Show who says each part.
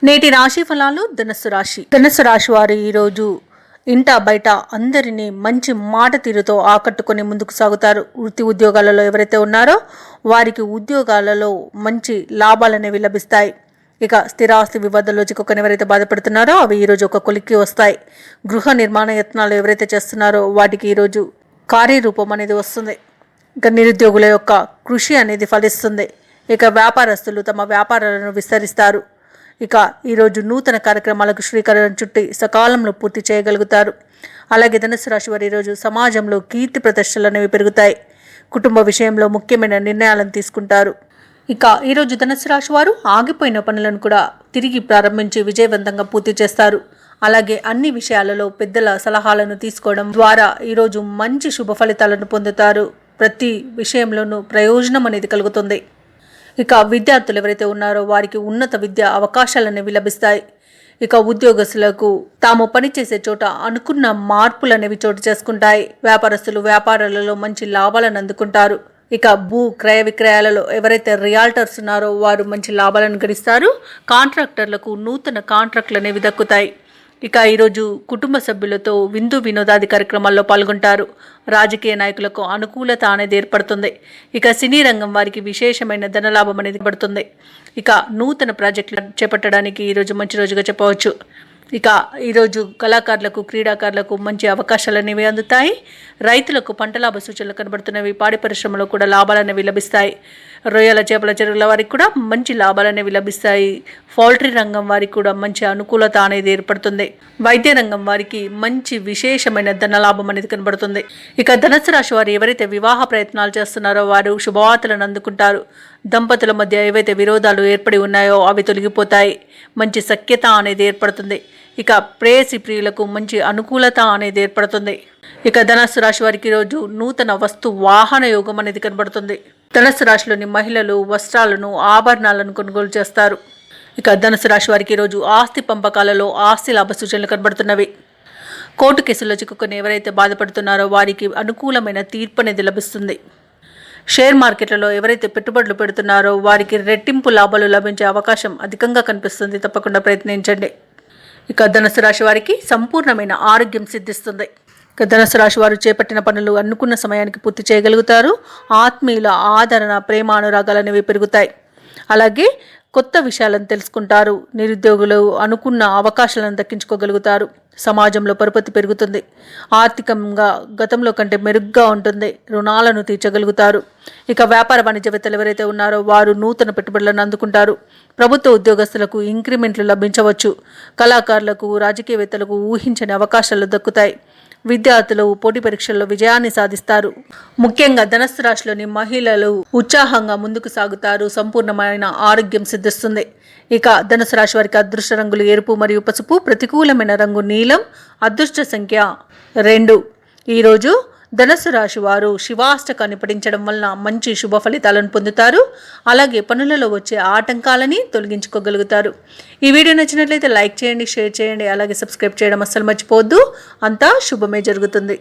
Speaker 1: నేటి రాశి ఫలాలు. ధనుస్సు రాశి వారు ఈరోజు ఇంట బయట అందరినీ మంచి మాట తీరుతో ఆకట్టుకొని ముందుకు సాగుతారు. వృత్తి ఉద్యోగాలలో ఎవరైతే ఉన్నారో వారికి ఉద్యోగాలలో మంచి లాభాలనేవి లభిస్తాయి. ఇక స్థిరాస్తి వివాదాల్లో చిక్కుకొని ఎవరైతే బాధపడుతున్నారో అవి ఈరోజు ఒక కొలిక్కి వస్తాయి. గృహ నిర్మాణ యత్నాలు ఎవరైతే చేస్తున్నారో వాటికి ఈరోజు కార్యరూపం అనేది వస్తుంది. ఇక నిరుద్యోగుల యొక్క కృషి అనేది ఫలిస్తుంది. ఇక వ్యాపారస్తులు తమ వ్యాపారాలను విస్తరిస్తారు. ఇక ఈరోజు నూతన కార్యక్రమాలకు శ్రీకారం చుట్టి సకాలంలో పూర్తి చేయగలుగుతారు. అలాగే ధనుస్సు రాశి వారు ఈరోజు సమాజంలో కీర్తి ప్రతిష్టలు అనేవి పెరుగుతాయి. కుటుంబ విషయంలో ముఖ్యమైన నిర్ణయాలను తీసుకుంటారు. ఇక ఈరోజు ధనుస్సు రాశి వారు ఆగిపోయిన పనులను కూడా తిరిగి ప్రారంభించి విజయవంతంగా పూర్తి చేస్తారు. అలాగే అన్ని విషయాలలో పెద్దల సలహాలను తీసుకోవడం ద్వారా ఈరోజు మంచి శుభ ఫలితాలను పొందుతారు. ప్రతి విషయంలోనూ ప్రయోజనం అనేది కలుగుతుంది. ఇక విద్యార్థులు ఎవరైతే ఉన్నారో వారికి ఉన్నత విద్యా అవకాశాలు అనేవి లభిస్తాయి. ఇక ఉద్యోగస్తులకు తాము పనిచేసే చోట అనుకున్న మార్పులు అనేవి చోటు చేసుకుంటాయి. వ్యాపారస్తులు వ్యాపారాలలో మంచి లాభాలను అందుకుంటారు. ఇక భూ క్రయ విక్రయాలలో ఎవరైతే రియాల్టర్స్ ఉన్నారో వారు మంచి లాభాలను గడిస్తారు. కాంట్రాక్టర్లకు నూతన కాంట్రాక్టులు అనేవి దక్కుతాయి. ఇక ఈరోజు కుటుంబ సభ్యులతో విందు వినోదాది కార్యక్రమాల్లో పాల్గొంటారు. రాజకీయ నాయకులకు అనుకూలత అనేది ఏర్పడుతుంది. ఇక సినీ రంగం వారికి విశేషమైన ధనలాభం అనేది పడుతుంది. ఇక నూతన ప్రాజెక్టులు చేపట్టడానికి ఈరోజు మంచి రోజుగా చెప్పవచ్చు. ఇక ఈరోజు కళాకారులకు క్రీడాకారులకు మంచి అవకాశాలు అనేవి అందుతాయి. రైతులకు పంట లాభ సూచనలు కనబడుతున్నవి. పాడి పరిశ్రమలో కూడా లాభాలు అనేవి లభిస్తాయి. రొయ్యల చేపల చెరువుల వారికి కూడా మంచి లాభాలు అనేవి లభిస్తాయి. పౌల్ట్రీ రంగం వారికి కూడా మంచి అనుకూలత అనేది ఏర్పడుతుంది. వైద్య రంగం వారికి మంచి విశేషమైన ధనలాభం అనేది కనబడుతుంది. ఇక ధనుస్సు రాశి వారు ఎవరైతే వివాహ ప్రయత్నాలు చేస్తున్నారో వారు శుభవార్తలను అందుకుంటారు. దంపతుల మధ్య ఏవైతే విరోధాలు ఏర్పడి ఉన్నాయో అవి తొలగిపోతాయి. మంచి సఖ్యత అనేది ఏర్పడుతుంది. ఇక ప్రేయసి ప్రియులకు మంచి అనుకూలత అనేది ఏర్పడుతుంది. ఇక ధనుస్సు రాశి వారికి ఈరోజు నూతన వస్తు వాహన యోగం అనేది కనబడుతుంది. ధనుస్సు రాశిలోని మహిళలు వస్త్రాలను ఆభరణాలను కొనుగోలు చేస్తారు. ఇక ధనుస్సు రాశి వారికి ఈరోజు ఆస్తి పంపకాలలో ఆస్తి లాభ సూచనలు కనబడుతున్నవి. కోర్టు కేసుల్లో చిక్కుకొని ఎవరైతే బాధపడుతున్నారో వారికి అనుకూలమైన తీర్పు అనేది లభిస్తుంది. షేర్ మార్కెట్లలో ఎవరైతే పెట్టుబడులు పెడుతున్నారో వారికి రెట్టింపు లాభాలు లభించే అవకాశం అధికంగా కనిపిస్తుంది. తప్పకుండా ప్రయత్నించండి. ఇక ధనుస్సు రాశి వారికి సంపూర్ణమైన ఆరోగ్యం సిద్ధిస్తుంది. ఇక ధనుస్సు రాశి వారు చేపట్టిన పనులు అనుకున్న సమయానికి పూర్తి చేయగలుగుతారు. ఆత్మీయుల ఆదరణ ప్రేమ అనురాగాలు అనేవి పెరుగుతాయి. అలాగే కొత్త విషయాలను తెలుసుకుంటారు. నిరుద్యోగులు అనుకున్న అవకాశాలను దక్కించుకోగలుగుతారు. సమాజంలో పరపతి పెరుగుతుంది. ఆర్థికంగా గతంలో కంటే మెరుగ్గా ఉంటుంది. రుణాలను తీర్చగలుగుతారు. ఇక వ్యాపార వాణిజ్యవేత్తలు ఎవరైతే ఉన్నారో వారు నూతన పెట్టుబడులను అందుకుంటారు. ప్రభుత్వ ఉద్యోగస్తులకు ఇంక్రిమెంట్లు లభించవచ్చు. కళాకారులకు రాజకీయవేత్తలకు ఊహించని అవకాశాలు దక్కుతాయి. విద్యార్థులు పోటీ పరీక్షల్లో విజయాన్ని సాధిస్తారు. ముఖ్యంగా ధనుస్సు రాశిలోని మహిళలు ఉత్సాహంగా ముందుకు సాగుతారు. సంపూర్ణమైన ఆరోగ్యం సిద్ధిస్తుంది. ఇక ధనుస్సు రాశి వారికి అదృష్ట రంగులు ఎరుపు మరియు పసుపు. ప్రతికూలమైన రంగు నీలం. అదృష్ట సంఖ్య 2. ఈరోజు ధనుస్సు రాశి వారు శివాష్టకాన్ని పఠించడం వలన మంచి శుభ ఫలితాలను పొందుతారు. అలాగే పనులలో వచ్చే ఆటంకాలని తొలగించుకోగలుగుతారు. ఈ వీడియో నచ్చినట్లయితే లైక్ చేయండి, షేర్ చేయండి, అలాగే సబ్స్క్రైబ్ చేయడం అస్సలు మర్చిపోవద్దు. అంతా శుభమే జరుగుతుంది.